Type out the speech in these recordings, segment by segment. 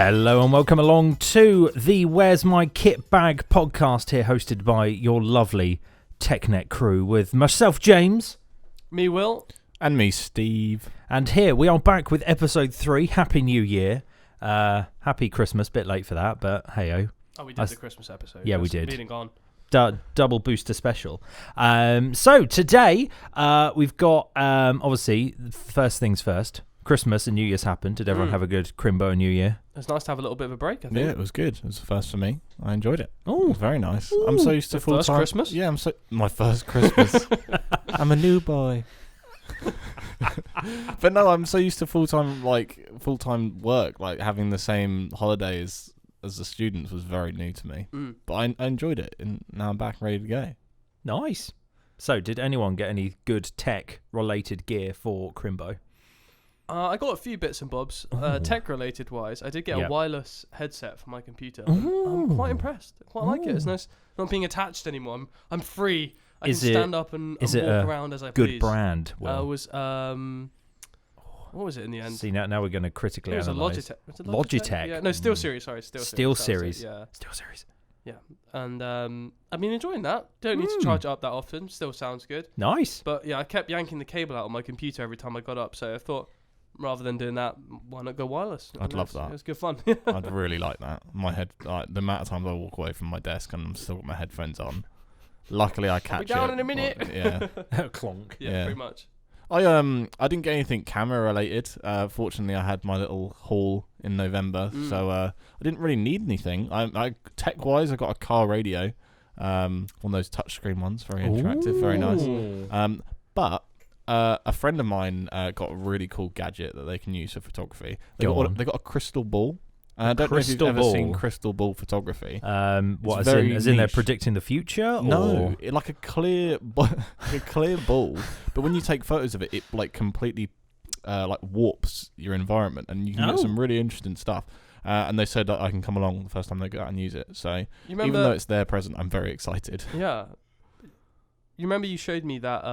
Hello and welcome along to the Where's My Kit Bag podcast here, hosted by your lovely TechNet crew with myself, James. Me, Will. And me, Steve. And here we are back with episode 3. Happy New Year. Happy Christmas. Bit late for that, but hey-oh. Oh, we did the Christmas episode. Yeah, we did. Been and gone. Double booster special. So today we've got, obviously, first things first. Christmas and New Year's happened. Did everyone have a good Crimbo New Year? It's nice to have a little bit of a break, I think. Yeah, it was good. It was the first for me. I enjoed it. Oh, it was very nice. I'm so used to full first time Christmas? Yeah, my first Christmas. I'm a new boy. But no, I'm so used to full time work. Like having the same holidays as the students was very new to me. But I enjoyed it, and now I'm back ready to go. Nice. So, did anyone get any good tech-related gear for Crimbo? I got a few bits and bobs, tech-related wise. I did get a wireless headset for my computer. I'm quite impressed. I quite like it. It's nice not being attached anymore. I'm free. I can stand up and walk around as I please. Good brand? Well, what was it in the end? See, now we're going to critically analyse. It was a Logitech. Logitech? Yeah, no, SteelSeries. Sorry, SteelSeries. Yeah. SteelSeries. Yeah, and I've been enjoying that. Don't need to charge it up that often. Still sounds good. Nice. But yeah, I kept yanking the cable out on my computer every time I got up, so I thought, rather than doing that, why not go wireless? I'd love that. It was good fun. I'd really like that. My head, the amount of times I walk away from my desk and I'm still got my headphones on. Luckily, I catch it. I'll be down in a minute. Yeah. Clonk. Yeah, pretty much. I didn't get anything camera related. Fortunately, I had my little haul in November, so I didn't really need anything. I tech wise, I got a car radio, one of those touchscreen ones, very interactive, very nice. But a friend of mine got a really cool gadget that they can use for photography. They got a crystal ball. I don't know if you've ever seen crystal ball photography. What, as in they're predicting the future? No, like a clear ball. But when you take photos of it, it like completely like warps your environment, and you can get some really interesting stuff. And they said that I can come along the first time they go out and use it. So even though it's their present, I'm very excited. Yeah. You remember you showed me that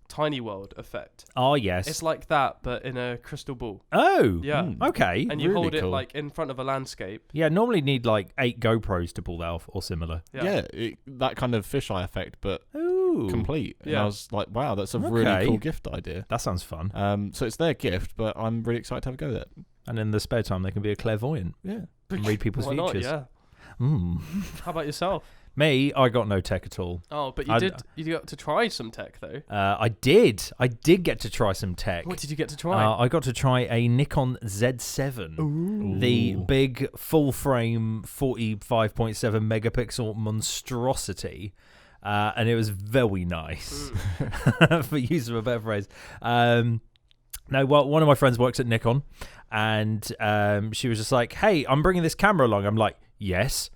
Tiny World effect? Oh, yes. It's like that, but in a crystal ball. Oh, yeah. Okay. And you really hold it cool. like in front of a landscape. Yeah, normally need like 8 GoPros to pull that off or similar. Yeah, that kind of fisheye effect, but complete. And yeah. I was like, wow, that's a really cool gift idea. That sounds fun. So it's their gift, but I'm really excited to have a go with it. And in the spare time, they can be a clairvoyant. Yeah. And read people's futures. Not, yeah. How about yourself? Me, I got no tech at all. Oh, but you got to try some tech though. I did get to try some tech. What did you get to try? I got to try a Nikon Z7. Ooh. The big full frame 45.7 megapixel monstrosity. And it was very nice, for use of a better phrase. No, well, one of my friends works at Nikon, and she was just like, "Hey, I'm bringing this camera along." I'm like, "Yes,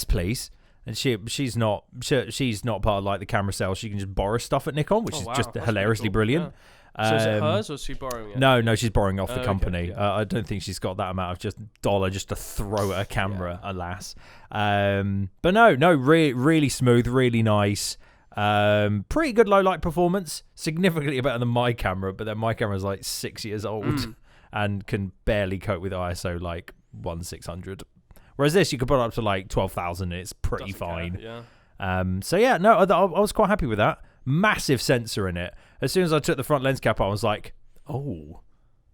please." And she's not part of like the camera sales. She can just borrow stuff at Nikon, which is just hilariously brilliant. Yeah. So is it hers or is she borrowing it? No, she's borrowing off the company. Okay, yeah. I don't think she's got that amount of just dollar just to throw at a camera, alas. But no, really smooth, really nice. Pretty good low light performance, significantly better than my camera. But then my camera is like 6 years old and can barely cope with ISO like 1/600. Whereas this, you could put it up to like 12,000 and it's pretty fine. So yeah, no, I was quite happy with that. Massive sensor in it. As soon as I took the front lens cap out, I was like, oh.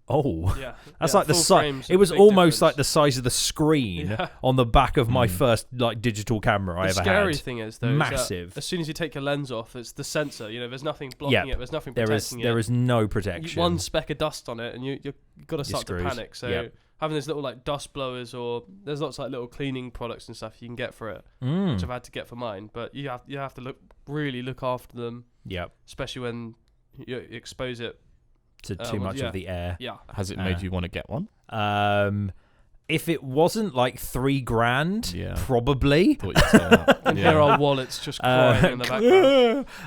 Yeah. That's like the size. It was almost like the size of the screen on the back of my first like digital camera I ever had. The scary thing is though, massive. As soon as you take your lens off, it's the sensor. You know, there's nothing blocking it. There's nothing protecting it. There is no protection. One speck of dust on it, and you've got to start to panic. So having those little like dust blowers, or there's lots of like little cleaning products and stuff you can get for it, which I've had to get for mine. But you have to really look after them. Yeah. Especially when you expose it to too much of the air. Yeah. Has it made you want to get one? If it wasn't like $3,000, probably. And here are wallets just crying in the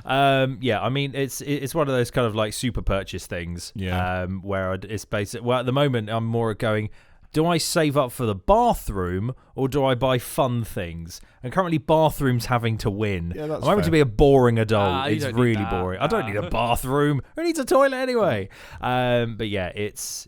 background. Yeah, I mean it's one of those kind of like super purchase things. Yeah. Where it's basic. Well, at the moment I'm more going, do I save up for the bathroom or do I buy fun things? And currently bathrooms having to win. Yeah, that's I'm having to be a boring adult. It's really boring. I don't need a a bathroom. Who needs a toilet anyway? But yeah, it's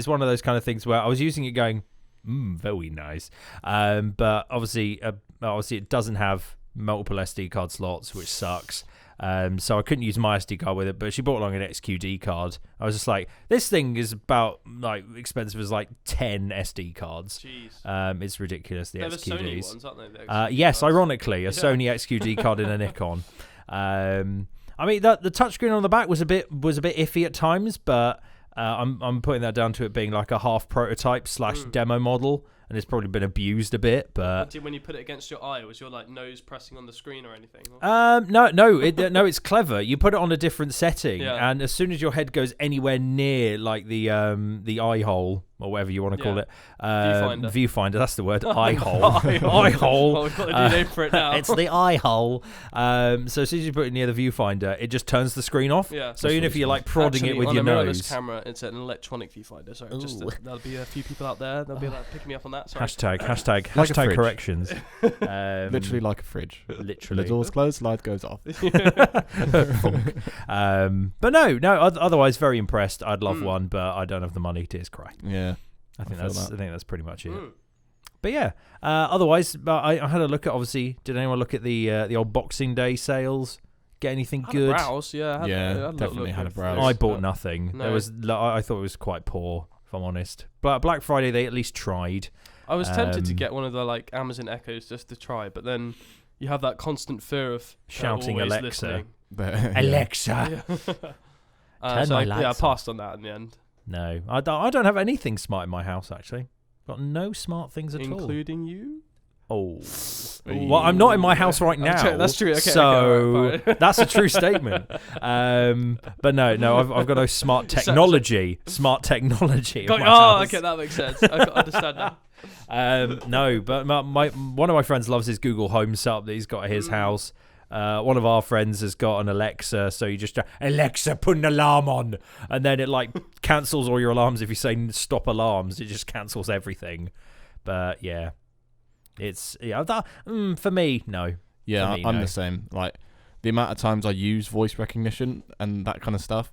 one of those kind of things where I was using it going, Very nice. But obviously it doesn't have multiple SD card slots, which sucks. So I couldn't use my SD card with it, but she brought along an XQD card. I was just like, this thing is about like expensive as like 10 SD cards. Jeez. It's ridiculous. The They're XQDs. the Sony ones, aren't they? The XQD Yes, cards. ironically, a Sony XQD card in a Nikon. I mean, the touchscreen on the back was a bit iffy at times, but I'm putting that down to it being like a half prototype / demo model. And it's probably been abused a bit, but when you put it against your eye, was your like nose pressing on the screen or anything? No, it's clever. You put it on a different setting, Yeah. and as soon as your head goes anywhere near like the eye hole or whatever you want to call it, viewfinder. That's the word. Eye hole. Eye hole. Well, we've got a new name for it now. It's the eye hole. So as soon as you put it near the viewfinder, it just turns the screen off. Yeah. So even if you're like prodding Actually, it with on your a mirrorless nose. camera, it's an electronic viewfinder. Sorry, there'll be a few people out there. They'll be like picking me up on that. Sorry. Hashtag corrections. Literally like a fridge. Literally. The door's closed, light goes off. But no. Otherwise, very impressed. I'd love one, but I don't have the money. Tears cry. Yeah. I think that's pretty much it. But yeah, otherwise, I had a look at. Obviously, did anyone look at the old Boxing Day sales? Get anything good? Browse, yeah. I Definitely had a browse. I bought nothing. No. There was. I thought it was quite poor, if I'm honest. But Black Friday, they at least tried. I was tempted to get one of the like Amazon Echoes just to try, but then you have that constant fear of shouting always Alexa. Alexa. Turn my lights I passed on that in the end. No, I don't have anything smart in my house, actually. Got no smart things at all. Including you? Oh. Well, I'm not in my house right now. That's true. Okay, so right, that's a true statement. But no, I've got no smart technology. Smart technology. In my house. Okay, that makes sense. I understand now. No, but one of my friends loves his Google Home setup that he's got at his house. One of our friends has got an Alexa, so you just Alexa, put an alarm on, and then it like cancels all your alarms. If you say stop alarms, it just cancels everything. But yeah, it's for me, no. Yeah, me, I'm no. the same. Like the amount of times I use voice recognition and that kind of stuff,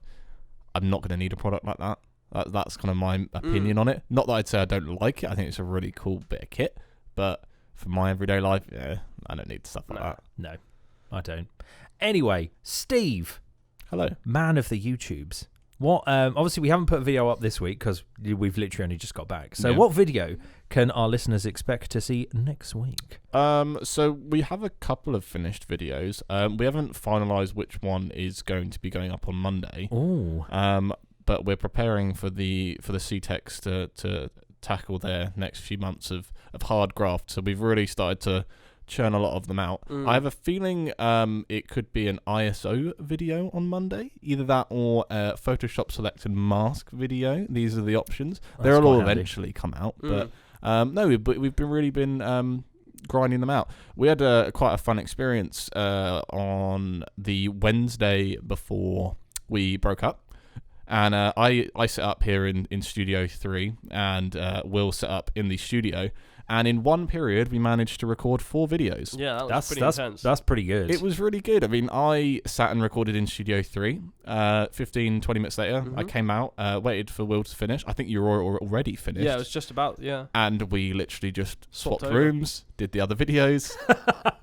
I'm not going to need a product like that. That's kind of my opinion on it. Not that I'd say I don't like it. I think it's a really cool bit of kit, but for my everyday life, I don't need stuff like that. No, I don't. Anyway, Steve. Hello. Man of the YouTubes. What? Obviously, we haven't put a video up this week because we've literally only just got back. So what video can our listeners expect to see next week? So we have a couple of finished videos. We haven't finalised which one is going to be going up on Monday. Oh. But we're preparing for the CTEX to tackle their next few months of hard graft. So we've really started to churn a lot of them out. I have a feeling it could be an ISO video on Monday, either that or a Photoshop Select and Mask video. These are the options. They'll all eventually come out, but we've been grinding them out. We had quite a fun experience on the Wednesday before we broke up. And I set up here in Studio 3, and Will set up in the studio. And in one period, we managed to record 4 videos. Yeah, that was pretty intense. That's pretty good. It was really good. I mean, I sat and recorded in Studio 3. 15, 20 minutes later, I came out, waited for Will to finish. I think you were already finished. Yeah, it was just about, And we literally just swapped rooms, did the other videos,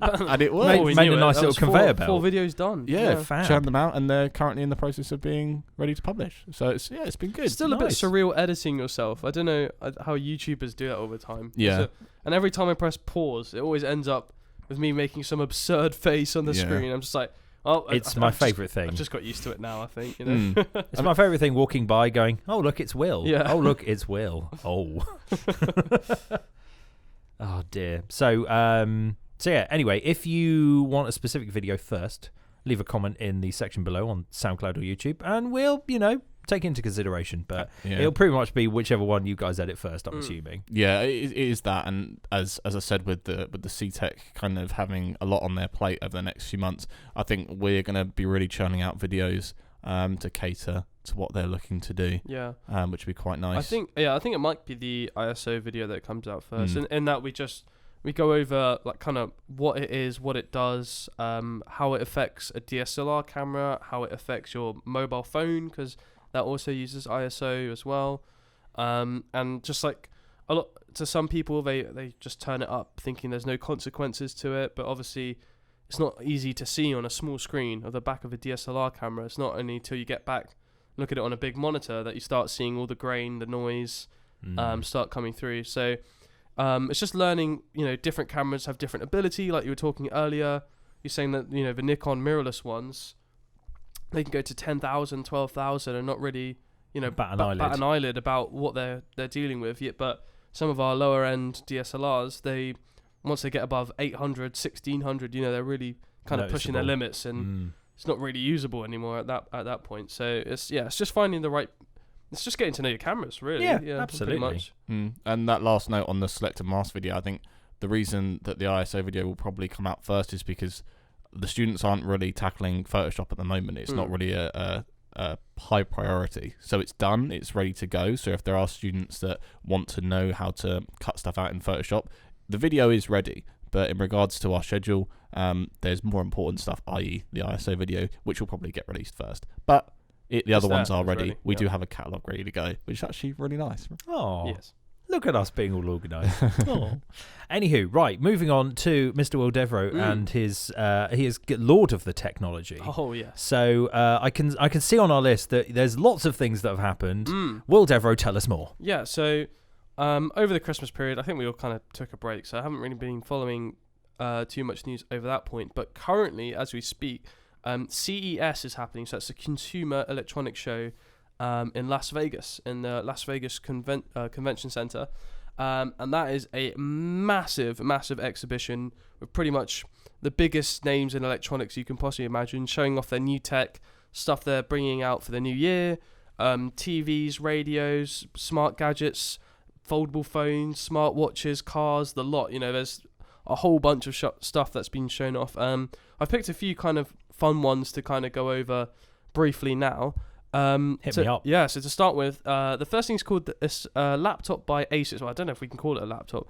and it worked. Made a nice little conveyor belt. 4 videos done. Yeah, fab. churned them out, and they're currently in the process of being ready to publish. So it's been good. Still a bit surreal editing yourself. I don't know how YouTubers do that all the time. Yeah. And every time I press pause, it always ends up with me making some absurd face on the screen. I'm just like, it's my favourite thing. I've just got used to it now, I think. You know? It's my favourite thing, walking by going, oh, look, it's Will. Yeah. Oh, look, it's Will. Oh. Oh, dear. So yeah, anyway, if you want a specific video first, leave a comment in the section below on SoundCloud or YouTube, and we'll, take into consideration. But it'll pretty much be whichever one you guys edit first, I'm assuming. Yeah, it is that. And as I said, with the CTEC kind of having a lot on their plate over the next few months, I think we're going to be really churning out videos to cater to what they're looking to do. Yeah. Which would be quite nice. I think it might be the ISO video that comes out first. In that we go over like kind of what it is, what it does, how it affects a DSLR camera, how it affects your mobile phone, because that also uses ISO as well, and just like to some people, they just turn it up thinking there's no consequences to it, but obviously it's not easy to see on a small screen of the back of a DSLR camera. It's not only until you get back, look at it on a big monitor, that you start seeing all the grain, the noise start coming through. So it's just learning, different cameras have different ability. Like you were talking earlier, you're saying that, the Nikon mirrorless ones, they can go to 10,000, 12,000 and not really, bat an eyelid about what they're dealing with. Yet, but some of our lower end DSLRs, once they get above 800, 1600, they're really kind of pushing their limits, and it's not really usable anymore at that point. So it's just finding the right. It's just getting to know your cameras, really. Yeah, absolutely. Pretty much. And that last note on the selected mask video, I think the reason that the ISO video will probably come out first is because the students aren't really tackling Photoshop at the moment. It's not really a high priority. So it's done. It's ready to go. So if there are students that want to know how to cut stuff out in Photoshop, the video is ready. But in regards to our schedule, there's more important stuff, i.e. the ISO video, which will probably get released first. But the other ones are ready. We do have a catalogue ready to go, which is actually really nice. Oh, yes. Look at us being all organised. Anywho, right, moving on to Mr. Will Devereux and he is Lord of the Technology. Oh, yeah. So I can see on our list that there's lots of things that have happened. Will Devereux, tell us more. Yeah, so over the Christmas period, I think we all kind of took a break, so I haven't really been following too much news over that point. But currently, as we speak, CES is happening, so it's a Consumer Electronics Show in Las Vegas, in the Las Vegas Convention Center. And that is a massive, massive exhibition with pretty much the biggest names in electronics you can possibly imagine, showing off their new tech, stuff they're bringing out for the new year, TVs, radios, smart gadgets, foldable phones, smart watches, cars, the lot. There's a whole bunch of stuff that's been shown off. I've picked a few kind of fun ones to kind of go over briefly now. Hit me up. Yeah, so to start with, the first thing's called this laptop by Asus. Well, I don't know if we can call it a laptop.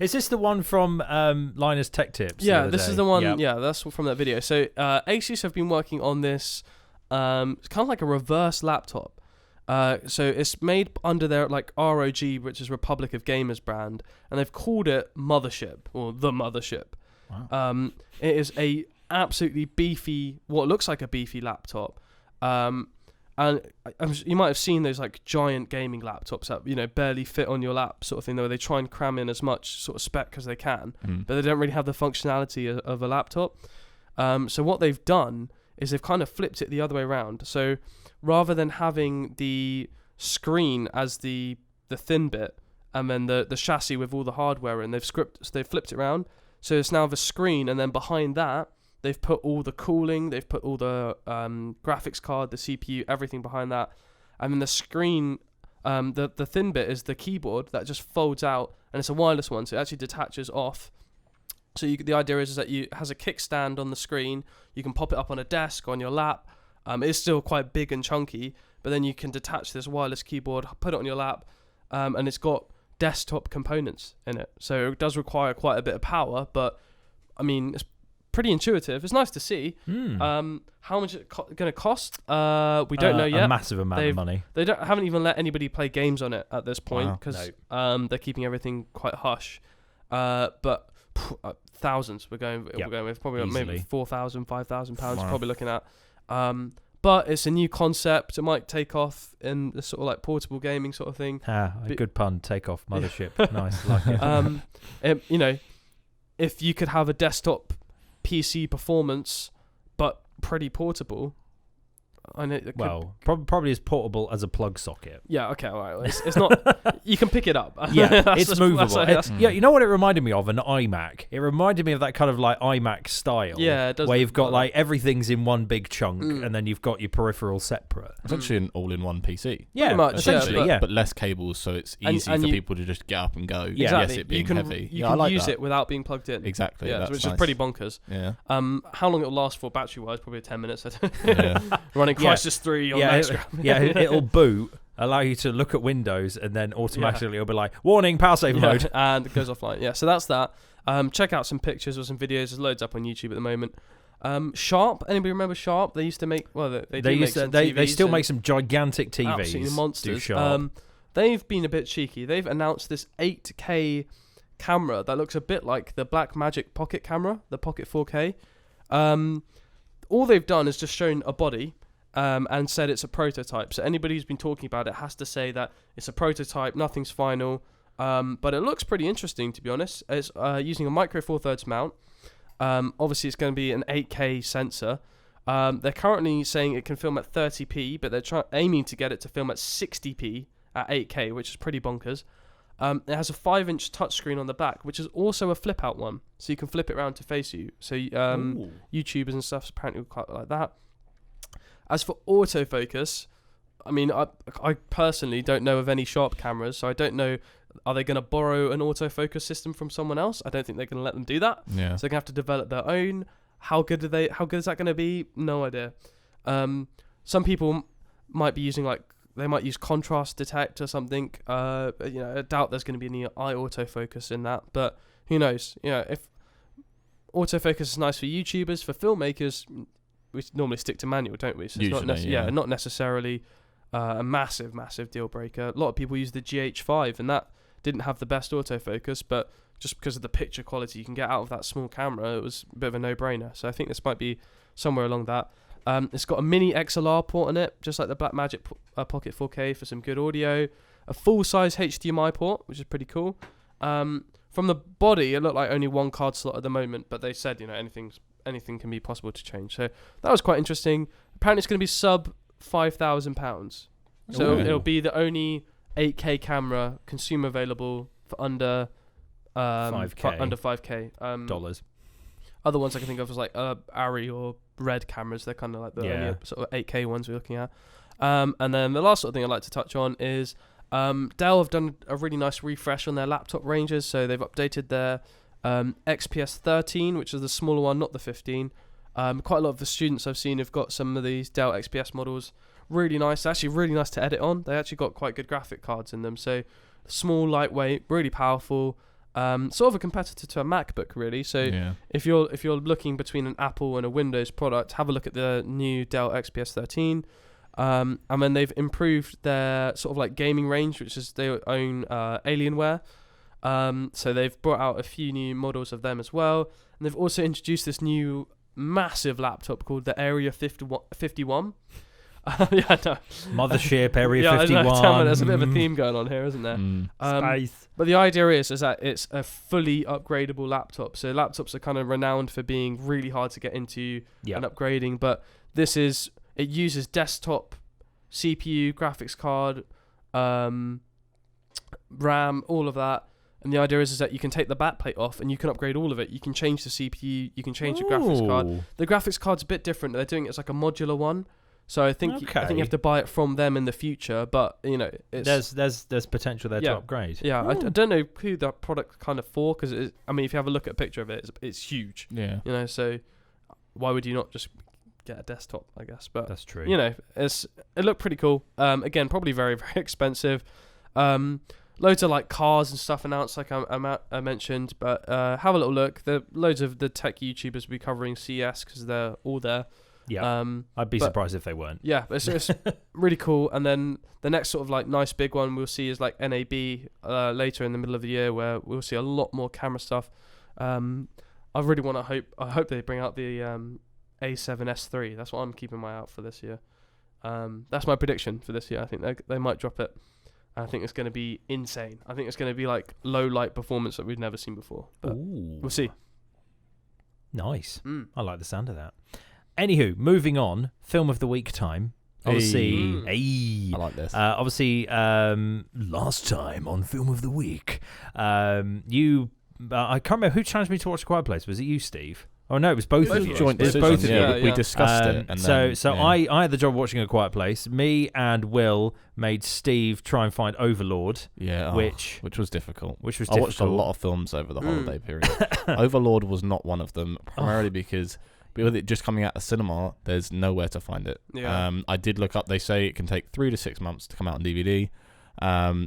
Is this the one from Linus Tech Tips? Yeah, this is the one. Yep. Yeah, that's from that video. So Asus have been working on this. It's kind of like a reverse laptop. So it's made under their ROG, which is Republic of Gamers brand, and they've called it Mothership, or the Mothership. Wow. It is a absolutely beefy, what looks like a beefy laptop. And you might have seen those giant gaming laptops that barely fit on your lap, sort of thing, where they try and cram in as much sort of spec as they can, but they don't really have the functionality of a laptop. So what they've done is they've kind of flipped it the other way around. So rather than having the screen as the thin bit and then the chassis with all the hardware in, they've flipped it around. So it's now the screen, and then behind that they've put all the cooling, they've put all the graphics card, the CPU, everything behind that. And then the screen, the thin bit is the keyboard that just folds out, and it's a wireless one, so it actually detaches off. So the idea is that it has a kickstand on the screen. You can pop it up on a desk, on your lap. It's still quite big and chunky, but then you can detach this wireless keyboard, put it on your lap, and it's got desktop components in it. So it does require quite a bit of power, but I mean, it's pretty intuitive. It's nice to see. How much it's going to cost? We don't know yet. A massive amount of money. They haven't even let anybody play games on it at this point, because they're keeping everything quite hush. But thousands we're going with, probably easily. Maybe 4,000, 5,000 pounds. Probably looking at. But it's a new concept. It might take off in the sort of portable gaming sort of thing. A good pun. Take off Mothership. Nice, like it. If you could have a desktop PC performance, but pretty portable. And it probably as portable as a plug socket. Yeah, okay, all right. It's not. You can pick it up. Yeah, it's movable. Yeah, you know what it reminded me of? An iMac. It reminded me of that kind of iMac style. Yeah, it does. Where you've got everything's in one big chunk, and then you've got your peripheral separate. It's actually an all-in-one PC. Yeah, pretty much, essentially. But less cables, so it's easy for people to just get up and go. Yeah, exactly. Yes, it being heavy. You can use it without being plugged in. Exactly. Yeah, which is pretty bonkers. Yeah. How long it'll last for battery-wise? Probably 10 minutes. Running Crysis 3 on Max. It'll boot, allow you to look at Windows, and then automatically it'll be like, warning, power save mode. And it goes offline. Yeah, so that's that. Check out some pictures or some videos. There's loads up on YouTube at the moment. Sharp. Anybody remember Sharp? They used to make. Well, they still make some gigantic TVs. Absolutely monsters. Do Sharp. they've been a bit cheeky. They've announced this 8K camera that looks a bit like the Blackmagic Pocket camera, the Pocket 4K. All they've done is just shown a body and said it's a prototype. So anybody who's been talking about it has to say that it's a prototype, nothing's final. But it looks pretty interesting, to be honest. It's using a micro Four Thirds mount. Obviously, it's going to be an 8K sensor. They're currently saying it can film at 30p, but they're aiming to get it to film at 60p at 8K, which is pretty bonkers. It has a 5-inch touchscreen on the back, which is also a flip-out one, so you can flip it around to face you. So YouTubers and stuff apparently quite like that. As for autofocus, I mean, I personally don't know of any Sharp cameras, so I don't know. Are they going to borrow an autofocus system from someone else? I don't think they're going to let them do that. Yeah. So they're going to have to develop their own. How good is that going to be? No idea. Some people might be using they might use contrast detect or something. I doubt there's going to be any eye autofocus in that, but who knows? If autofocus is nice for YouTubers, for filmmakers, we normally stick to manual, don't we? So usually, it's not necessarily a massive deal breaker. A lot of people use the GH5, and that didn't have the best autofocus, but just because of the picture quality you can get out of that small camera, it was a bit of a no-brainer. So I think this might be somewhere along that. It's got a mini XLR port on it, just like the Blackmagic Pocket 4K for some good audio. A full-size HDMI port, which is pretty cool. From the body, it looked like only one card slot at the moment, but they said anything can be possible to change. So that was quite interesting. Apparently, it's going to be sub £5,000. So it'll be the only 8K camera consumer available for under 5K. Under 5K dollars. Other ones I can think of is like Arri or Red cameras. They're kind of like the only sort of 8K ones we're looking at. And then the last sort of thing I'd like to touch on is Dell have done a really nice refresh on their laptop ranges. So they've updated their XPS 13, which is the smaller one, not the 15. Quite a lot of the students I've seen have got some of these Dell XPS models. Really nice. Actually, really nice to edit on. They actually got quite good graphic cards in them. So small, lightweight, really powerful. Sort of a competitor to a MacBook, really. So if you're looking between an Apple and a Windows product, have a look at the new Dell XPS 13. And then they've improved their sort of like gaming range, which is their own Alienware. So they've brought out a few new models of them as well. And they've also introduced this new massive laptop called the Area 51. Mothership, Area 51. There's a bit of a theme going on here, isn't there? Space. But the idea is that it's a fully upgradable laptop. So laptops are kind of renowned for being really hard to get into and upgrading. But it uses desktop, CPU, graphics card, RAM, all of that. And the idea is that you can take the backplate off and you can upgrade all of it. You can change the CPU, you can change the graphics card. The graphics card's a bit different. They're doing it as like a modular one. So I think you have to buy it from them in the future, but it's there's potential there to upgrade. Yeah, I don't know who that product kind of for, because if you have a look at a picture of it, it's huge. Yeah, so why would you not just get a desktop? I guess, but that's true. It looked pretty cool. Again, probably very very expensive. Loads of like cars and stuff announced, like I mentioned, but have a little look. Loads of the tech YouTubers will be covering CES because they're all there. Yeah, I'd be surprised if they weren't. Yeah, but it's really cool. And then the next sort of like nice big one we'll see is like NAB later in the middle of the year, where we'll see a lot more camera stuff. I really want to I hope they bring out the A07S3. That's what I'm keeping my eye out for this year. That's my prediction for this year. I think they might drop it. I think it's going to be insane. I think it's going to be like low light performance that we've never seen before. But we'll see. Nice. I like the sound of that. Anywho, moving on, film of the week time. Obviously, I like this. Obviously, last time on film of the week, I can't remember who challenged me to watch A Quiet Place. Was it you, Steve? Oh no, it was both of you. Joint it was decision. both of you. We discussed it. And I had the job of watching A Quiet Place. Me and Will made Steve try and find Overlord. Which was difficult. I watched a lot of films over the holiday period. Overlord was not one of them, primarily because with it just coming out of cinema, there's nowhere to find it. I did look up. They say it can take 3 to 6 months to come out on DVD.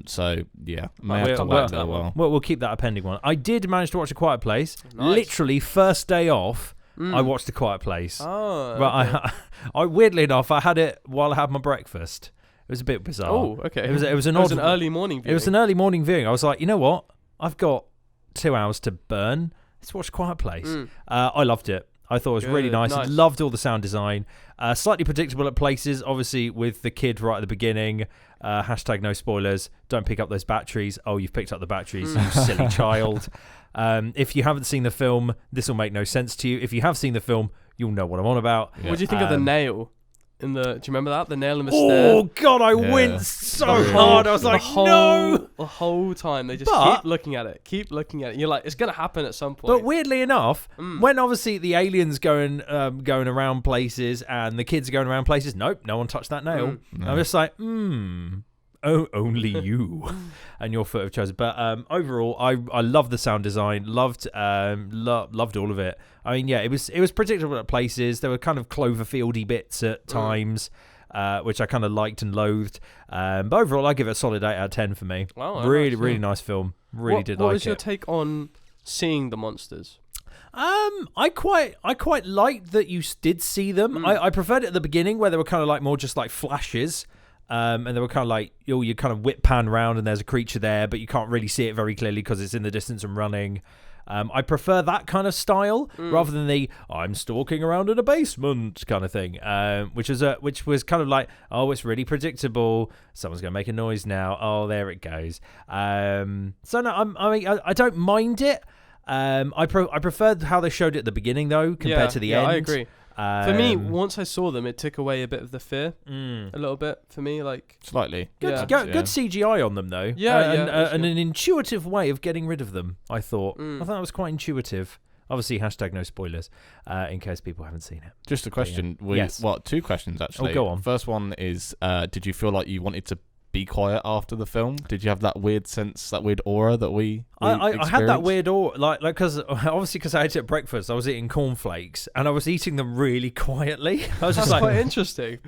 So yeah, may have to wait a while. Well, we'll keep that a pending one. I did manage to watch A Quiet Place. Nice. Literally first day off, I watched A Quiet Place. Oh, right. I weirdly enough, I had it while I had my breakfast. It was a bit bizarre. Oh, okay. It was an early morning viewing. It was an early morning viewing. I was like, you know what? I've got 2 hours to burn. Let's watch Quiet Place. I loved it. I thought it was really nice. Loved all the sound design. Slightly predictable at places, obviously with the kid right at the beginning. Hashtag no spoilers. Don't pick up those batteries. Oh, you've picked up the batteries, you silly child. If you haven't seen the film, this will make no sense to you. If you have seen the film, you'll know what I'm on about. Yeah. What do you think of the nail? Do you remember that? The nail in the stair? Oh, God, I winced so hard. I was like, no. The whole time, they just keep looking at it. You're like, it's going to happen at some point. But weirdly enough, when obviously the alien's going around places and the kids are going around places, nope, no one touched that nail. No. I'm just like, oh, only you and your foot have chosen. But overall, I loved the sound design, loved all of it. I mean, yeah, it was predictable at places. There were kind of Cloverfieldy bits at times, which I kind of liked and loathed. But overall, I give it a solid 8 out of 10 for me. Wow, really nice film. Really did like it. What was your take on seeing the monsters? I quite liked that you did see them. I preferred it at the beginning where they were kind of like more just like flashes. And they were kind of like, you kind of whip pan round and there's a creature there, but you can't really see it very clearly because it's in the distance and running. I prefer that kind of style rather than the I'm stalking around in a basement kind of thing, which was kind of like, oh, it's really predictable. Someone's going to make a noise now. Oh, there it goes. So no, I don't mind it. I preferred how they showed it at the beginning though compared to the end. I agree. For me, once I saw them, it took away a bit of the fear, a little bit for me, like slightly. Good CGI on them though. And an intuitive way of getting rid of them. I thought that was quite intuitive. Obviously, hashtag no spoilers, in case people haven't seen it. Just a question. Yes. Well, 2 questions actually. Oh, go on. First one is, did you feel like you wanted to be quiet after the film? Did you have that weird sense, that weird aura that we I had that weird aura, like because obviously because I ate it at breakfast, I was eating cornflakes and I was eating them really quietly. I was just That's quite interesting.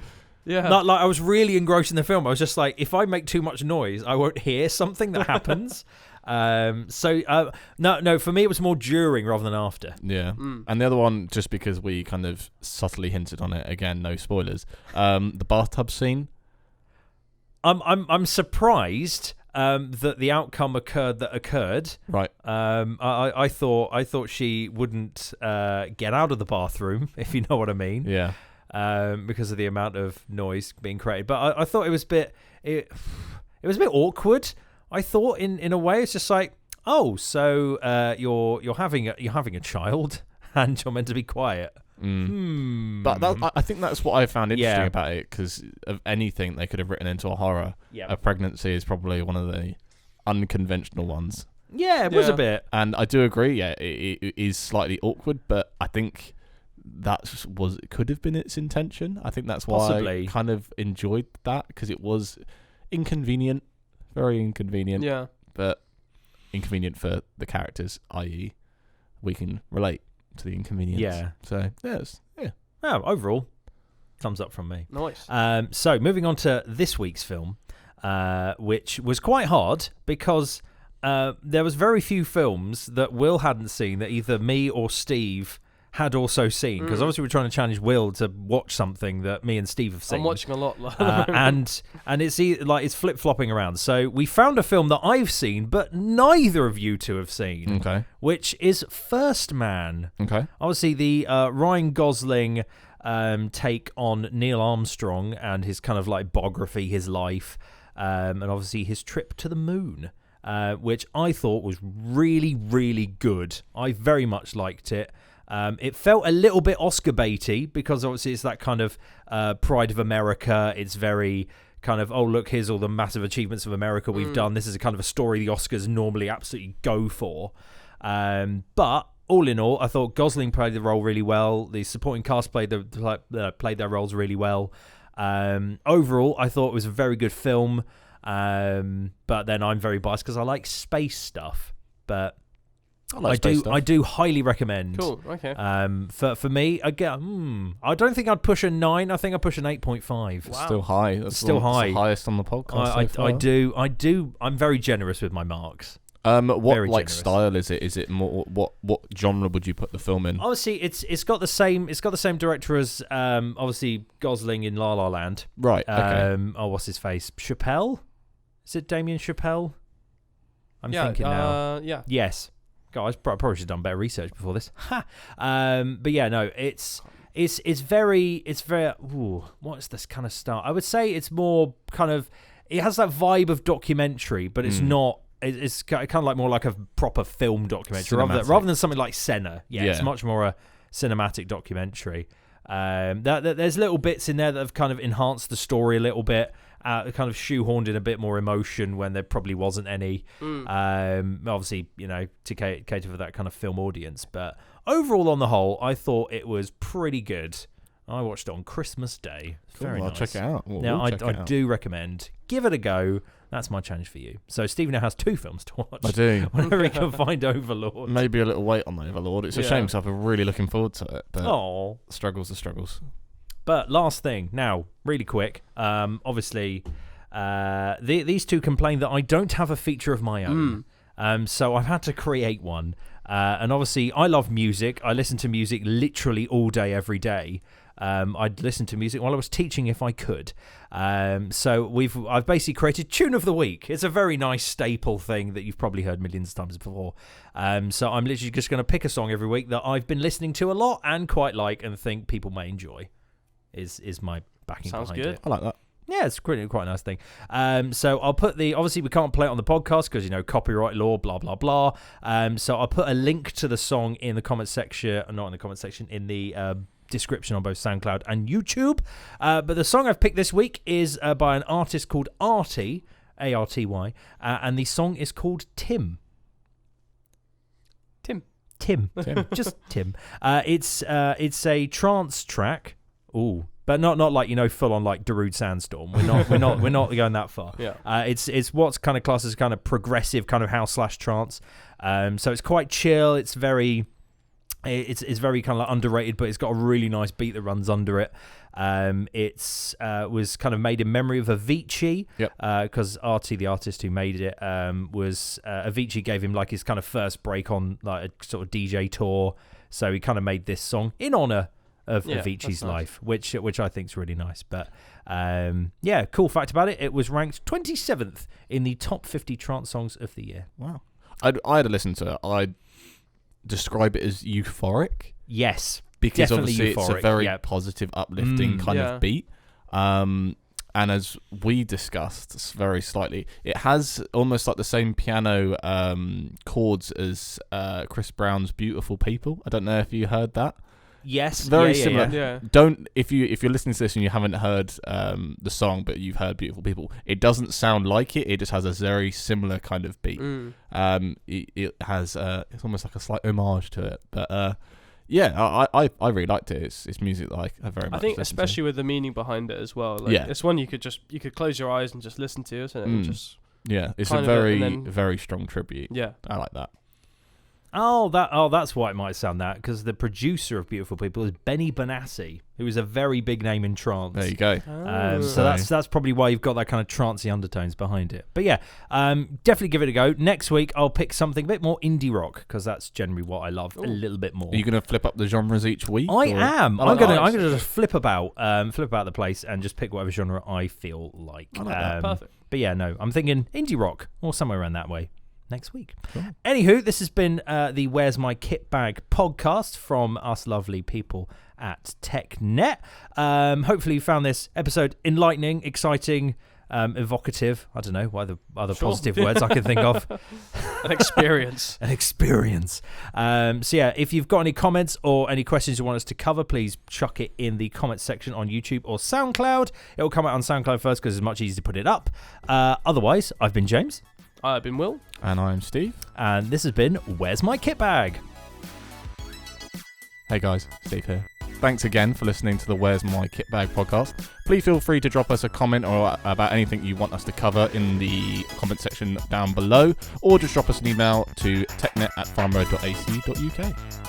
Yeah, like I was really engrossed in the film. I was just like, if I make too much noise, I won't hear something that happens. No, for me it was more during rather than after. Yeah. And the other one, just because we kind of subtly hinted on it, again, no spoilers. The bathtub scene. I'm surprised that the outcome occurred. Right. I thought she wouldn't get out of the bathroom, if you know what I mean. Yeah. Because of the amount of noise being created. But I thought it was a bit awkward. I thought in a way it's just like, oh, so you're having a child and you're meant to be quiet. But I think that's what I found interesting about it, because of anything they could have written into a horror, a pregnancy is probably one of the unconventional ones. Yeah, it was a bit. And I do agree, it is slightly awkward, but I think it could have been its intention. I think that's why I kind of enjoyed that, because it was inconvenient, very inconvenient. Yeah. But inconvenient for the characters, i.e. we can relate to the inconvenience. Yeah. So, yes. Yeah. Oh, overall, thumbs up from me. Nice. So, moving on to this week's film, which was quite hard because there was very few films that Will hadn't seen that either me or Steve had also seen, because obviously we're trying to challenge Will to watch something that me and Steve have seen. I'm watching a lot. and it's flip-flopping around. So we found a film that I've seen, but neither of you two have seen. Okay. Which is First Man. Okay. Obviously the Ryan Gosling take on Neil Armstrong and his kind of like biography, his life, and obviously his trip to the moon, which I thought was really, really good. I very much liked it. It felt a little bit Oscar baity because obviously it's that kind of pride of America. It's very kind of, oh, look, here's all the massive achievements of America we've done. This is a kind of a story the Oscars normally absolutely go for. But all in all, I thought Gosling played the role really well. The supporting cast played their roles really well. Overall, I thought it was a very good film. But then I'm very biased because I like space stuff. But I do highly recommend. Cool. Okay. For me, again, I don't think I'd push a 9. I think I'd push an 8.5. Wow. Still high. That's still high. The highest on the podcast. I do. I'm very generous with my marks. What Very like generous. style is it? Is it more what genre would you put the film in? Obviously, it's got the same director as obviously Gosling in La La Land. Right. Okay. What's his face? Chappelle? Is it Damien Chappelle? I'm thinking now. Yeah. Yes. Guys, probably should have done better research before this. But yeah, no, it's very. Ooh, what's this kind of style? I would say it's more kind of. It has that vibe of documentary, but it's not. It's kind of like more like a proper film documentary rather than something like Senna. Yeah, it's much more a cinematic documentary. There's little bits in there that have kind of enhanced the story a little bit. Kind of shoehorned in a bit more emotion when there probably wasn't any. Obviously, to cater for that kind of film audience. But overall, on the whole, I thought it was pretty good. I watched it on Christmas Day. Cool, Very I'll nice. check it out. Now, I do recommend. Give it a go. That's my challenge for you. So Stephen now has 2 films to watch. I do. Whenever he can find Overlord. Maybe a little wait on the Overlord. It's a shame because I've been really looking forward to it. But struggles are struggles. But last thing, now, really quick. Obviously, these two complain that I don't have a feature of my own. So I've had to create one. And obviously, I love music. I listen to music literally all day, every day. I'd listen to music while I was teaching if I could. So I've basically created Tune of the Week. It's a very nice staple thing that you've probably heard millions of times before. So I'm literally just going to pick a song every week that I've been listening to a lot and quite like and think people may enjoy. Is my backing Sounds behind good. it. I like that. Yeah, it's quite a nice thing. So I'll put obviously we can't play it on the podcast because, copyright law, blah, blah, blah. So I'll put a link to the song in the comment section, not in the comment section, in the description on both SoundCloud and YouTube. But the song I've picked this week is by an artist called Arty, A-R-T-Y, and the song is called Tim. Just Tim. It's a trance track. Ooh. But not like full on like Darude Sandstorm. We're not going that far. Yeah. It's what's kind of classed as kind of progressive kind of house/trance. So it's quite chill. It's very kind of like underrated, but it's got a really nice beat that runs under it. It's was kind of made in memory of Avicii. Yep. Because Arty, the artist who made it, was Avicii gave him like his kind of first break on like a sort of DJ tour. So he kind of made this song in honor of Avicii's life, which I think is really nice. But cool fact about it, it was ranked 27th in the top 50 trance songs of the year. Wow. I had to listen to it. I'd describe it as euphoric. Yes. Because definitely obviously euphoric, it's a very positive, uplifting kind of beat. And as we discussed very slightly, it has almost like the same piano chords as Chris Brown's Beautiful People. I don't know if you heard that. Yes, very similar. Yeah. Don't if you're listening to this and you haven't heard the song, but you've heard Beautiful People, it doesn't sound like it. It just has a very similar kind of beat. It has it's almost like a slight homage to it. But I really liked it. It's music that I very much. I think listen especially to. with the meaning behind it as well. Like, it's one you could close your eyes and just listen to, isn't it? And just it's a very strong tribute. Yeah, I like that. That's why it might sound that, because the producer of Beautiful People is Benny Benassi, who is a very big name in trance. There you go. So that's probably why you've got that kind of trancey undertones behind it. But yeah, definitely give it a go. Next week I'll pick something a bit more indie rock, because that's generally what I love a little bit more. Are you going to flip up the genres each week? I am. I'm going to just flip about the place and just pick whatever genre I feel like. I like that. Perfect. But yeah, no, I'm thinking indie rock or somewhere around that way. Next week. Cool. Anywho, this has been the Where's My Kit Bag podcast from us lovely people at TechNet. Hopefully you found this episode enlightening, exciting, evocative. I don't know what the other positive words I can think of. An experience. An experience. So yeah, if you've got any comments or any questions you want us to cover, please chuck it in the comments section on YouTube or SoundCloud. It will come out on SoundCloud first because it's much easier to put it up. Otherwise, I've been James. I've been Will. And I'm Steve. And this has been Where's My Kit Bag? Hey guys, Steve here. Thanks again for listening to the Where's My Kit Bag podcast. Please feel free to drop us a comment or about anything you want us to cover in the comment section down below, or just drop us an email to technet@farmroad.ac.uk.